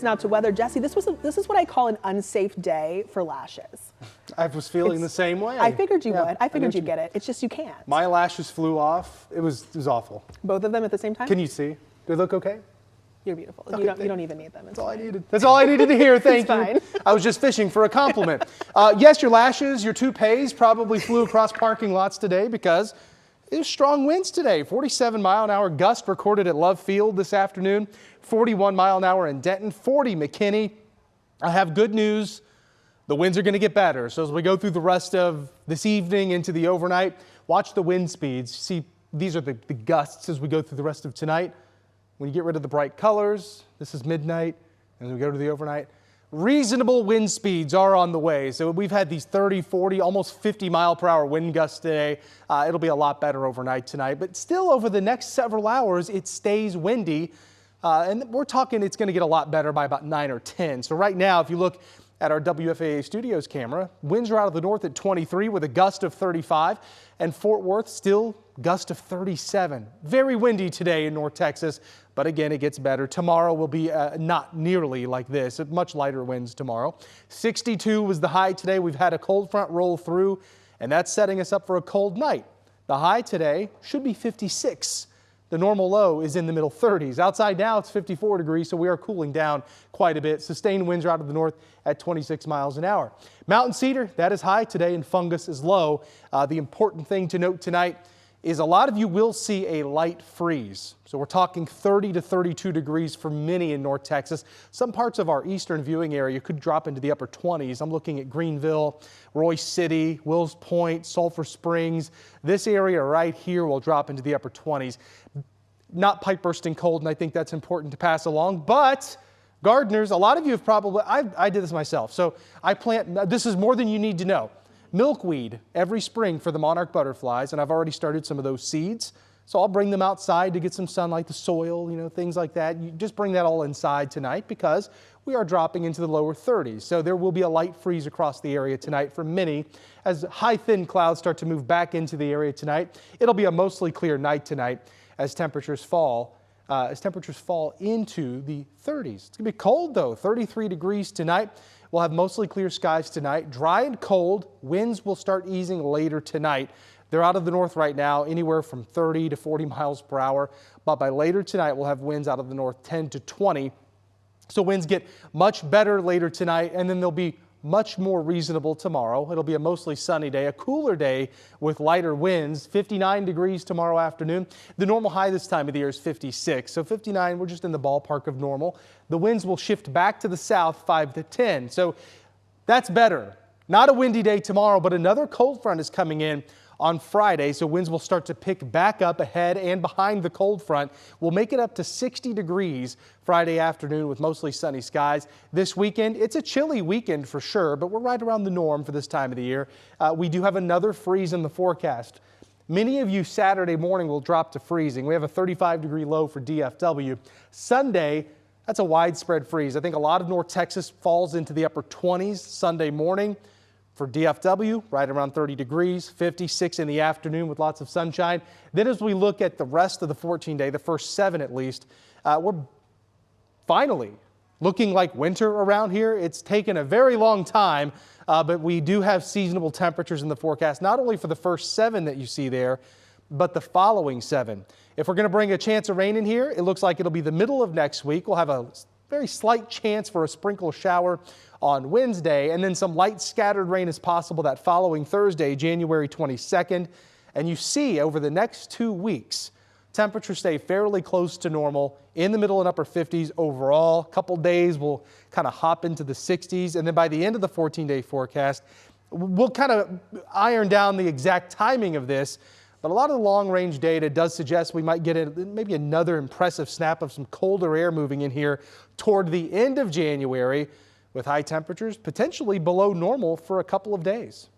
Now to weather, Jesse, this is what I call an unsafe day for lashes. I was feeling the same way. I figured you would. I figured you'd get it. It's just you can't. My lashes flew off. It was awful. Both of them at the same time? Can you see? Do they look okay? You're beautiful. Okay, you don't even need them. That's all I needed. That's all I needed to hear. Thank you. Fine. I was just fishing for a compliment. Yes, your lashes, your toupees probably flew across parking lots today because it was strong winds today. 47-mile-an-hour gust recorded at Love Field this afternoon. 41-mile-an-hour in Denton. 40 McKinney. I have good news. The winds are going to get better. So as we go through the rest of this evening into the overnight, watch the wind speeds. See, these are the gusts as we go through the rest of tonight. When you get rid of the bright colors, this is midnight, and we go to the overnight. Reasonable wind speeds are on the way. So we've had these 30, 40, almost 50-mile-per-hour wind gusts today. It'll be a lot better overnight tonight. But still, over the next several hours, it stays windy. And we're talking it's going to get a lot better by about 9 or 10. So right now, if you look at our WFAA Studios camera, winds are out of the north at 23 with a gust of 35. And Fort Worth still gust of 37. Very windy today in North Texas. But again, it gets better. Tomorrow will be not nearly like this. Much lighter winds tomorrow. 62 was the high today. We've had a cold front roll through, and that's setting us up for a cold night. The high today should be 56. The normal low is in the middle 30s. Outside now, it's 54 degrees, so we are cooling down quite a bit. Sustained winds are out of the north at 26 miles an hour. Mountain cedar, that is high today, and fungus is low. The important thing to note tonight is a lot of you will see a light freeze. So we're talking 30 to 32 degrees for many in North Texas. Some parts of our eastern viewing area could drop into the upper 20s. I'm looking at Greenville, Royce City, Wills Point, Sulphur Springs. This area right here will drop into the upper 20s. Not pipe bursting cold, and I think that's important to pass along, but gardeners, a lot of you have probably, I did this myself. So I plant, this is more than you need to know. Milkweed every spring for the monarch butterflies, and I've already started some of those seeds. So I'll bring them outside to get some sunlight, the soil, things like that. You just bring that all inside tonight because we are dropping into the lower 30s. So there will be a light freeze across the area tonight for many. As high thin clouds start to move back into the area tonight, it'll be a mostly clear night tonight as temperatures fall into the 30s. It's going to be cold though, 33 degrees tonight. We'll have mostly clear skies tonight, dry and cold. Winds will start easing later tonight. They're out of the north right now, anywhere from 30 to 40 miles per hour. But by later tonight, we'll have winds out of the north 10 to 20. So winds get much better later tonight, and then they'll be much more reasonable tomorrow. It'll be a mostly sunny day, a cooler day with lighter winds. 59 degrees tomorrow afternoon. The normal high this time of the year is 56. So 59, we're just in the ballpark of normal. The winds will shift back to the south 5 to 10. So that's better. Not a windy day tomorrow, but another cold front is coming in on Friday, so winds will start to pick back up ahead and behind the cold front. We'll make it up to 60 degrees Friday afternoon with mostly sunny skies. This weekend, it's a chilly weekend for sure, but we're right around the norm for this time of the year. We do have another freeze in the forecast. Many of you Saturday morning will drop to freezing. We have a 35-degree low for DFW. Sunday, that's a widespread freeze. I think a lot of North Texas falls into the upper 20s Sunday morning. For DFW, right around 30 degrees, 56 in the afternoon with lots of sunshine. Then as we look at the rest of the 14-day, the first 7 at least, we're finally looking like winter around here. It's taken a very long time, but we do have seasonable temperatures in the forecast, not only for the first 7 that you see there, but the following 7. If we're going to bring a chance of rain in here, it looks like it'll be the middle of next week. We'll have a very slight chance for a sprinkle shower on Wednesday, and then some light scattered rain is possible that following Thursday, January 22nd. And you see over the next 2 weeks, temperatures stay fairly close to normal in the middle and upper 50s overall. A couple days we'll kind of hop into the 60s, and then by the end of the 14-day forecast, we'll kind of iron down the exact timing of this. But a lot of the long-range data does suggest we might get maybe another impressive snap of some colder air moving in here toward the end of January, with high temperatures potentially below normal for a couple of days.